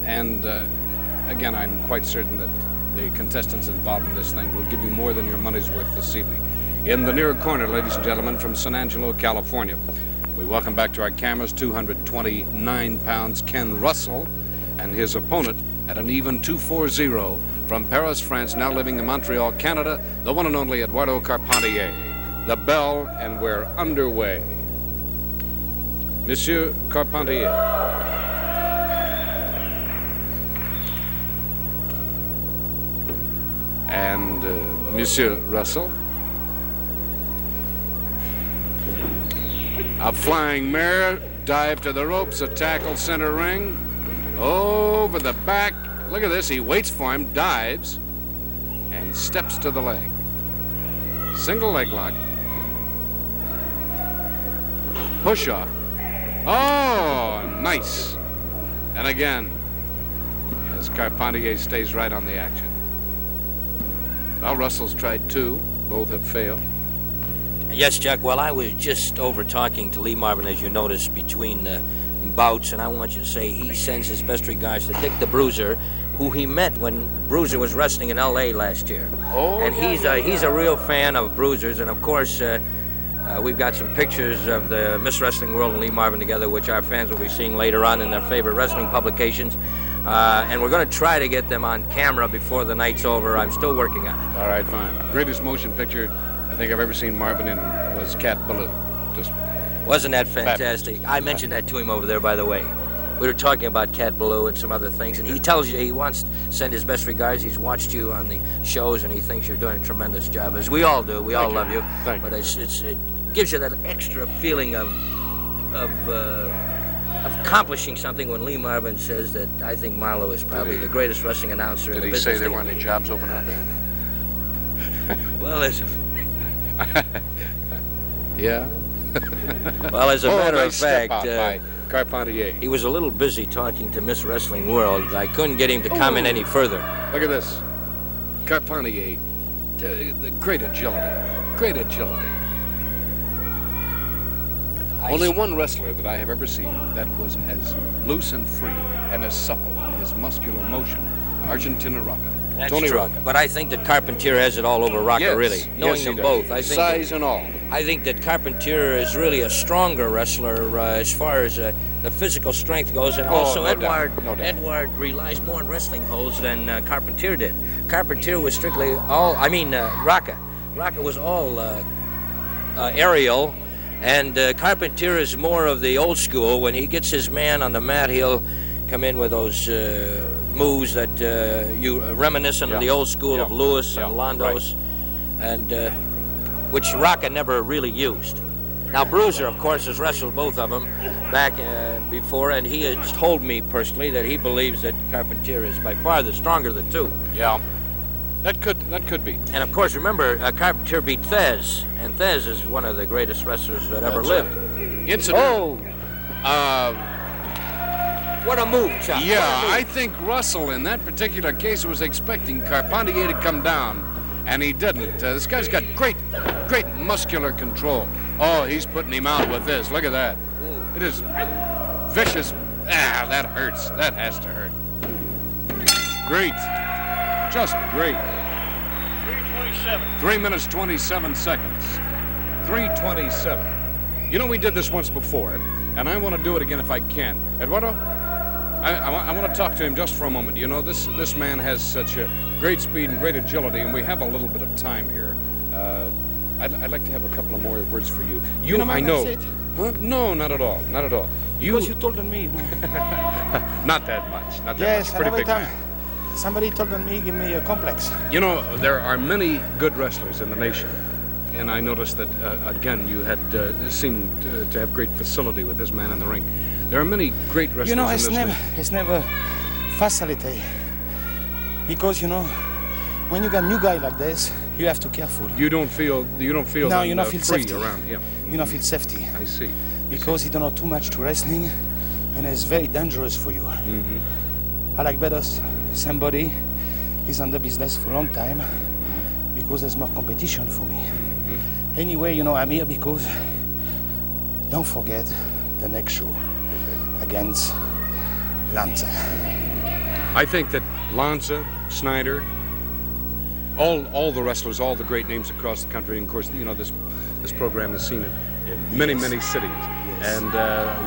And again, I'm quite certain that the contestants involved in this thing will give you more than your money's worth this evening. In the near corner, ladies and gentlemen, from San Angelo, California, we welcome back to our cameras 229 pounds Ken Russell and his opponent at an even 240 from Paris, France, now living in Montreal, Canada, the one and only Eduardo Carpentier. The bell, and we're underway. Monsieur Carpentier. And Monsieur Russell. A flying mare, dive to the ropes, a tackle center ring, over the back. Look at this, he waits for him, dives, and steps to the leg. Single leg lock. Push off. Oh, nice. And again, as Carpentier stays right on the action. Well, Russell's tried two, both have failed. Yes, Jack. Well, I was just over talking to Lee Marvin, as you noticed, between bouts, and I want you to say he sends his best regards to Dick the Bruiser, who he met when Bruiser was wrestling in L.A. last year. Oh, and he's a real fan of Bruisers, and of course, we've got some pictures of the Miss Wrestling World and Lee Marvin together, which our fans will be seeing later on in their favorite wrestling publications. And we're going to try to get them on camera before the night's over. I'm still working on it. All right, fine. Greatest motion picture I think I've ever seen Marvin in was Cat Ballou. Just wasn't that fantastic? I mentioned that to him over there, by the way. We were talking about Cat Ballou and some other things, and he tells you he wants to send his best regards. He's watched you on the shows, and he thinks you're doing a tremendous job, as we all do. We all love you. Thank you. But it gives you that extra feeling of accomplishing something when Lee Marvin says that I think Marlowe is probably the greatest wrestling announcer in the business. Did he say there weren't any jobs open out there? Well, listen. Yeah? Well, as a matter of fact, by Carpentier. he was a little busy talking to Miss Wrestling World. I couldn't get him to comment any further. Look at this. Carpentier, the great agility. Great agility. Only one wrestler that I have ever seen that was as loose and free and as supple in his muscular motion. Argentina Rocca. That's Tony true. Rocca. But I think that Carpentier has it all over Rocca, Yes. really. Knowing Yes, them he both, does. I think Size and all. I think that Carpentier is really a stronger wrestler as far as the physical strength goes, and also no doubt. Eduoard. No doubt. Eduoard relies more on wrestling holds than Carpentier did. Carpentier was strictly all. Rocca. Rocca was all aerial, and Carpentier is more of the old school. When he gets his man on the mat, he'll come in with those moves that reminiscent of the old school of Lewis and Londos, and which Rocca never really used. Now Bruiser, of course, has wrestled both of them back before, and he has told me personally that he believes that Carpentier is by far the stronger of the two. Yeah, that could be. And of course, remember, Carpentier beat Thez, and Thez is one of the greatest wrestlers that ever lived. Incident. What a move, Chuck. Yeah, I think Russell in that particular case was expecting Carpentier to come down, and he didn't. This guy's got great muscular control. Oh, he's putting him out with this. Look at that. It is vicious. Ah, that hurts. That has to hurt. Great. Just great. 3:27. 3 minutes, 27 seconds. 3:27. You know, we did this once before, and I want to do it again if I can. Eduardo, I want to talk to him just for a moment. You know, this man has such a great speed and great agility, and we have a little bit of time here. I'd like to have a couple of more words for you. You don't mind I know. I sit? Huh? No, not at all. Not at all. Because you told me. No. Not that much. Not that Yes, much. Pretty every big time man. somebody told me, give me a complex. You know, there are many good wrestlers in the nation. And I noticed that, again, you had seemed to have great facility with this man in the ring. There are many great wrestlers You know, in this nation. it's never facility. Because, you know, when you got new guy like this, you have to be careful. You don't feel No, you don't feel free safety. around him. You don't feel safety. I see. Because you don't know too much to wrestling, and it's very dangerous for you. Mm-hmm. I like better somebody is on the business for a long time, because there's more competition for me. Mm-hmm. Anyway, you know, I'm here because don't forget the next show against Lanza. I think that Lanza, Snyder, all the wrestlers, all the great names across the country, and of course, you know, this program is seen in many, many cities. Yes. And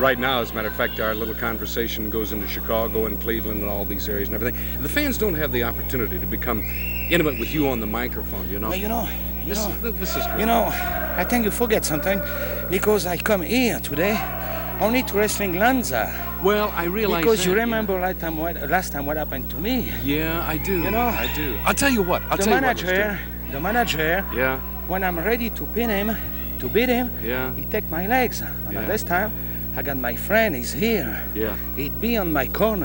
right now, as a matter of fact, our little conversation goes into Chicago and Cleveland and all these areas and everything. The fans don't have the opportunity to become intimate with you on the microphone, you know? Well, This is great. you know, I think you forget something, because I come here today only to wrestling Lanza. Well, I realize Because that, you remember last time what happened to me. Yeah, I do. You know, I do. I'll tell you what. The manager, Yeah, when I'm ready to pin him, to beat him, yeah, he take my legs. And Yeah. this time, I got my friend, he's here. yeah. He'd be on my corner.